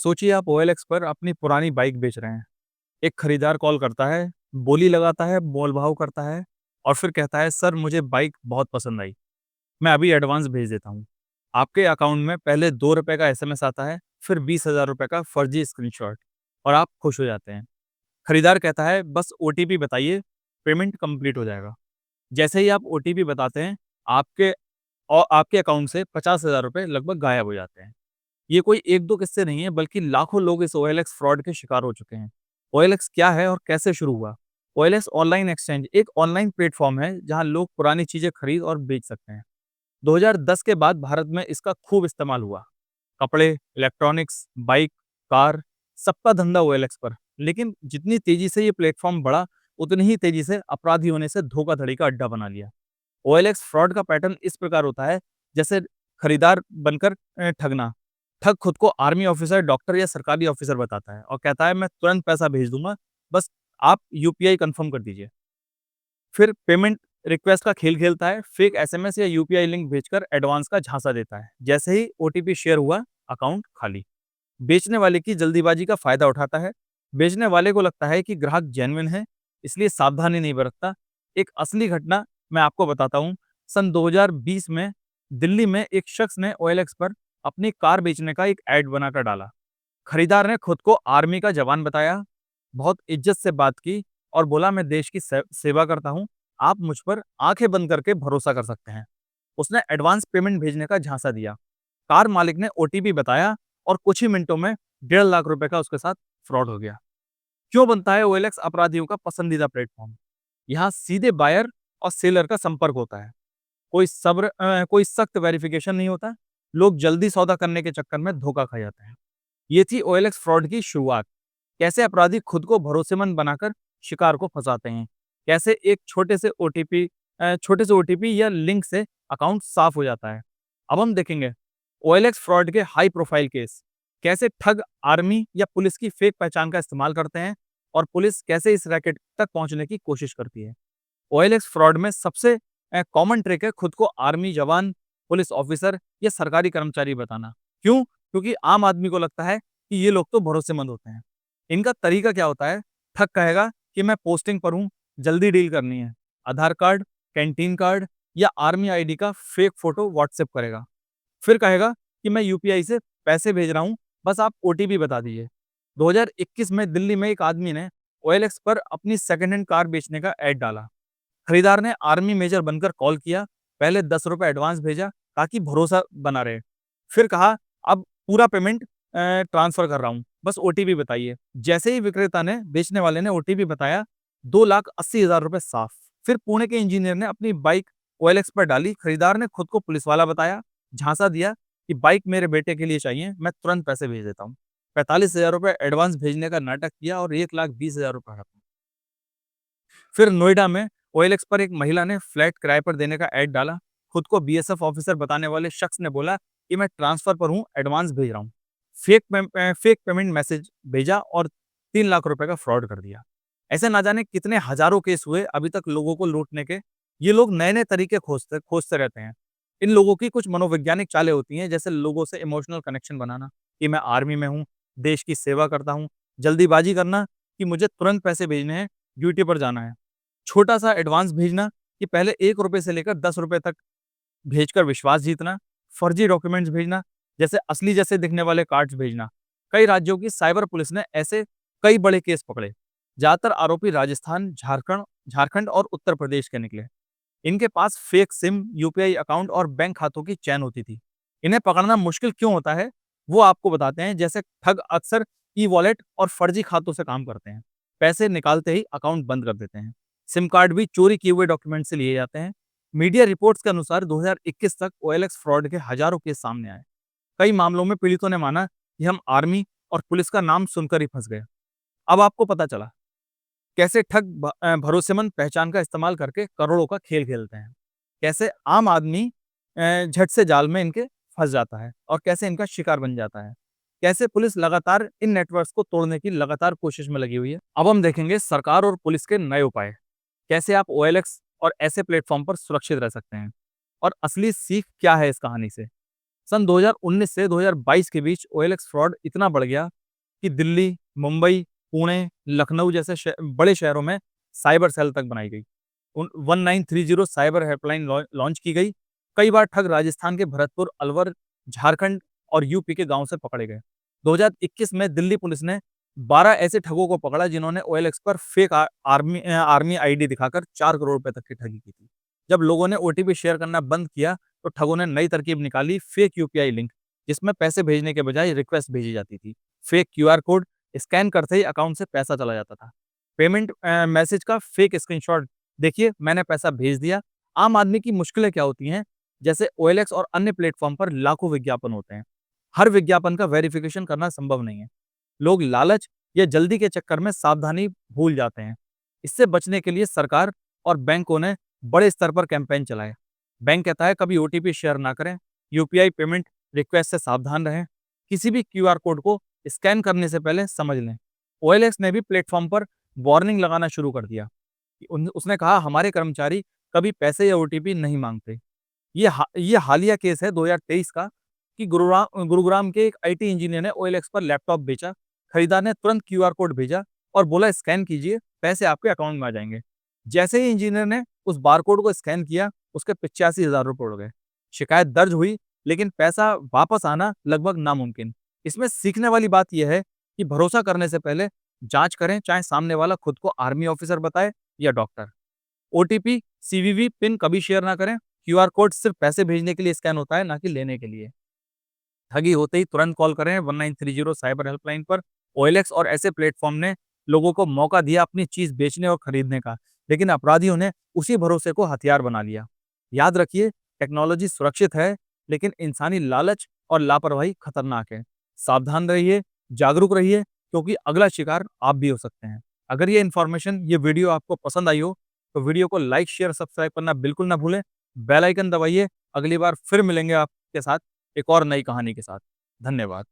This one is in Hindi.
सोचिए आप ओएलएक्स पर अपनी पुरानी बाइक बेच रहे हैं। एक खरीदार कॉल करता है, बोली लगाता है, मोल-भाव करता है और फिर कहता है, "सर मुझे बाइक बहुत पसंद आई, मैं अभी एडवांस भेज देता हूँ।" आपके अकाउंट में पहले ₹2 का एसएमएस आता है, फिर ₹20,000 का फर्जी स्क्रीनशॉट और आप खुश हो जाते हैं। खरीदार कहता है, "बस ओटीपी बताइए, पेमेंट कंप्लीट हो जाएगा।" जैसे ही आप ओटीपी बताते हैं, आपके आपके अकाउंट से ₹50,000 लगभग गायब हो जाते हैं। ये कोई 1-2 किस्से नहीं है, बल्कि लाखों लोग इस ओएलएक्स फ्रॉड के शिकार हो चुके हैं। ओएलएक्स क्या है और कैसे शुरू हुआ? ओएलएक्स ऑनलाइन एक्सचेंज एक ऑनलाइन प्लेटफ़ॉर्म है, जहाँ लोग पुरानी चीज़ें खरीद और बेच सकते हैं। 2010 के बाद भारत में इसका खूब इस्तेमाल हुआ। कपड़े, इलेक्ट्रॉनिक्स, बाइक, कार, सबका धंधा ओएलएक्स पर। लेकिन जितनी तेज़ी से ये प्लेटफ़ॉर्म बढ़ा, उतनी ही तेज़ी से अपराधियों ने इसे धोखाधड़ी का अड्डा बना लिया। ओएलएक्स फ्रॉड का पैटर्न इस प्रकार होता है, जैसे खरीदार बनकर ठगना। ठग खुद को आर्मी ऑफिसर, डॉक्टर या सरकारी ऑफिसर बताता है और कहता है मैं तुरंत पैसा भेज दूँगा, बस आप यूपीआई कन्फर्म कर दीजिए। फिर पेमेंट रिक्वेस्ट का खेल खेलता है, फेक एसएमएस या यूपीआई लिंक भेजकर एडवांस का झांसा देता है। जैसे ही ओटीपी शेयर हुआ, अकाउंट खाली। बेचने वाले की जल्दीबाजी का फायदा उठाता है। बेचने वाले को लगता है कि ग्राहक जेन्युइन है, इसलिए सावधानी नहीं बरतता। एक असली घटना मैं आपको बताता हूँ। सन 2020 में दिल्ली में एक शख्स ने ओएलएक्स पर अपनी कार बेचने का एक ऐड बनाकर डाला। खरीदार ने खुद को आर्मी का जवान बताया, बहुत इज्जत से बात की और बोला मैं देश की सेवा करता हूँ, आप मुझ पर आंखें बंद करके भरोसा कर सकते हैं। उसने एडवांस पेमेंट भेजने का झांसा दिया। कार मालिक ने ओटीपी बताया और कुछ ही मिनटों में ₹1.5 लाख का उसके साथ फ्रॉड हो गया। क्यों बनता है ओएलएक्स अपराधियों का पसंदीदा प्लेटफॉर्म? यहाँ सीधे बायर और सेलर का संपर्क होता है। कोई सख्त वेरिफिकेशन नहीं होता। लोग जल्दी सौदा करने के चक्कर में धोखा खा जाते हैं। ये थी ओएलएक्स फ्रॉड की शुरुआत। कैसे अपराधी खुद को भरोसेमंद बनाकर शिकार को फंसाते हैं। कैसे एक छोटे से ओटीपी या लिंक से अकाउंट साफ हो जाता है। अब हम देखेंगे ओएलएक्स फ्रॉड के हाई प्रोफाइल केस। कैसे ठग आर्मी या पुलिस की फेक पहचान का इस्तेमाल करते हैं और पुलिस कैसे इस रैकेट तक पहुंचने की कोशिश करती है। ओएलएक्स फ्रॉड में सबसे कॉमन ट्रिक है खुद को आर्मी जवान, पुलिस ऑफिसर या सरकारी कर्मचारी बताना। क्यों? क्योंकि आम आदमी को लगता है कि ये लोग तो भरोसेमंद होते हैं। इनका तरीका क्या होता है? ठग कहेगा कि मैं पोस्टिंग पर हूँ, जल्दी डील करनी है। आधार कार्ड, कैंटीन कार्ड या आर्मी आईडी का फेक फोटो व्हाट्सएप करेगा। फिर कहेगा कि मैं यूपीआई से पैसे भेज रहा हूँ, बस आप ओटीपी बता दीजिए। 2021 में दिल्ली में एक आदमी ने ओएलएक्स पर अपनी सेकंड हैंड कार बेचने का ऐड डाला। खरीदार ने आर्मी मेजर बनकर कॉल किया, पहले ₹10 एडवांस भेजा ताकि भरोसा बना रहे। फिर कहा अब पूरा पेमेंट ट्रांसफर कर रहा हूँ, बस ओटीपी बताइए। जैसे ही विक्रेता ने बेचने वाले ने ओटीपी बताया, ₹2,80,000 साफ। फिर पुणे के इंजीनियर ने अपनी बाइक ओएलएक्स पर डाली, खरीदार ने खुद को पुलिस वाला बताया, झांसा दिया कि बाइक मेरे बेटे के लिए चाहिए, मैं तुरंत पैसे भेज देता हूँ। ₹45,000 एडवांस भेजने का नाटक किया और ₹1,20,000 हड़प। फिर नोएडा में ओएलएक्स पर एक महिला ने फ्लैट किराए पर देने का ऐड डाला। खुद को बीएसएफ ऑफिसर बताने वाले शख्स ने बोला कि मैं ट्रांसफर पर हूँ, एडवांस भेज रहा हूँ। फेक पेमेंट मैसेज भेजा और ₹3 लाख का फ्रॉड कर दिया। ऐसे ना जाने कितने हजारों केस हुए अभी तक लोगों को लूटने के। ये लोग नए-नए तरीके खोजते खोजते रहते हैं। इन लोगों की कुछ मनोवैज्ञानिक चालें होती हैं, जैसे लोगों से इमोशनल कनेक्शन बनाना कि मैं आर्मी में हूँ, देश की सेवा करता हूँ। जल्दीबाजी करना कि मुझे तुरंत पैसे भेजने हैं, ड्यूटी पर जाना है। छोटा-सा एडवांस भेजना कि पहले ₹1 से लेकर ₹10 तक भेजकर विश्वास जीतना, फर्जी डॉक्यूमेंट्स भेजना, जैसे असली जैसे दिखने वाले कार्ड्स भेजना। कई राज्यों की साइबर पुलिस ने ऐसे कई बड़े केस पकड़े। ज़्यादातर आरोपी राजस्थान, झारखंड झारखंड और उत्तर प्रदेश के निकले। इनके पास फेक सिम, यूपीआई अकाउंट और बैंक खातों की चैन होती थी। इन्हें पकड़ना मुश्किल क्यों होता है, वो आपको बताते हैं। जैसे ठग अक्सर ई-वॉलेट और फर्जी खातों से काम करते हैं। पैसे निकालते ही अकाउंट बंद कर देते हैं। सिम कार्ड भी चोरी किए हुए डॉक्यूमेंट से लिए जाते हैं। मीडिया रिपोर्ट्स के अनुसार 2021 तक ओएलएक्स फ्रॉड के हजारों केस सामने आए। कई मामलों में पीड़ितों ने माना कि हम आर्मी और पुलिस का नाम सुनकर ही फंस गए। अब आपको पता चला कैसे ठग भरोसेमंद पहचान का इस्तेमाल करके करोड़ों का खेल खेलते हैं। कैसे आम आदमी झट से जाल में इनके फंस जाता है और कैसे इनका शिकार बन जाता है। कैसे पुलिस लगातार इन नेटवर्क्स को तोड़ने की लगातार कोशिश में लगी हुई है। अब हम देखेंगे सरकार और पुलिस के नए उपाय। कैसे आप ओएलएक्स और ऐसे प्लेटफॉर्म पर सुरक्षित रह सकते हैं और असली सीख क्या है इस कहानी से। सन 2019 से 2022 के बीच ओएलएक्स फ्रॉड इतना बढ़ गया कि दिल्ली, मुंबई, पुणे, लखनऊ जैसे बड़े शहरों में साइबर सेल तक बनाई गई। 1930 साइबर हेल्पलाइन लॉन्च की गई। कई बार ठग राजस्थान के भरतपुर, अलवर, झारखंड और यूपी के गांव से पकड़े गए। 2021 में दिल्ली पुलिस ने 12 ऐसे ठगों को पकड़ा जिन्होंने ओएलएक्स पर फेक आर्मी आईडी दिखाकर 4 करोड़ रुपए तक की ठगी की थी। जब लोगों ने ओटीपी शेयर करना बंद किया तो ठगों ने नई तरकीब निकाली, फेक यूपीआई लिंक, जिसमें पैसे भेजने के बजाय रिक्वेस्ट भेजी जाती थी। फेक क्यूआर कोड स्कैन करते ही अकाउंट से पैसा चला जाता था। पेमेंट मैसेज का फेक स्क्रीनशॉट, देखिए मैंने पैसा भेज दिया। आम आदमी की मुश्किलें क्या होती हैं, जैसे ओएलएक्स और अन्य प्लेटफॉर्म पर लाखों विज्ञापन होते हैं। हर विज्ञापन का वेरिफिकेशन करना संभव नहीं है। लोग लालच या जल्दी के चक्कर में सावधानी भूल जाते हैं। इससे बचने के लिए सरकार और बैंकों ने बड़े स्तर पर कैंपेन चलाए। बैंक कहता है कभी ओटीपी शेयर ना करें, यूपीआई पेमेंट रिक्वेस्ट से सावधान रहें, किसी भी क्यूआर कोड को स्कैन करने से पहले समझ लें। ओएलएक्स ने भी प्लेटफॉर्म पर वार्निंग लगाना शुरू कर दिया। उसने कहा हमारे कर्मचारी कभी पैसे या ओटीपी नहीं मांगते। ये हालिया केस है 2023 का कि गुरुग्राम के एक आईटी इंजीनियर ने ओएलएक्स पर लैपटॉप बेचा। खरीदार ने तुरंत क्यूआर कोड भेजा और बोला स्कैन कीजिए, पैसे आपके अकाउंट में आ जाएंगे। जैसे ही इंजीनियर ने उस बारकोड को स्कैन किया, उसके 85,000 रुपए उड़ गए। शिकायत दर्ज हुई, लेकिन पैसा वापस आना लगभग नामुमकिन। इसमें सीखने वाली बात यह है कि भरोसा करने से पहले जांच करें, चाहे सामने वाला खुद को आर्मी ऑफिसर बताए या डॉक्टर। ओटीपी, सीवीवी पिन कभी शेयर ना करें। क्यूआर कोड सिर्फ पैसे भेजने के लिए स्कैन होता है, ना कि लेने के लिए। ठगी होते ही तुरंत कॉल करें 1930 साइबर हेल्पलाइन पर। ओएलएक्स और ऐसे प्लेटफॉर्म ने लोगों को मौका दिया अपनी चीज बेचने और खरीदने का, लेकिन अपराधियों ने उसी भरोसे को हथियार बना लिया। याद रखिए, टेक्नोलॉजी सुरक्षित है, लेकिन इंसानी लालच और लापरवाही खतरनाक है। सावधान रहिए, जागरूक रहिए, क्योंकि अगला शिकार आप भी हो सकते हैं। अगर ये वीडियो आपको पसंद आई हो, तो वीडियो को लाइक, शेयर, सब्सक्राइब करना बिल्कुल ना भूलें। बेल आइकन दबाइए। अगली बार फिर मिलेंगे आपके साथ एक और नई कहानी के साथ। धन्यवाद।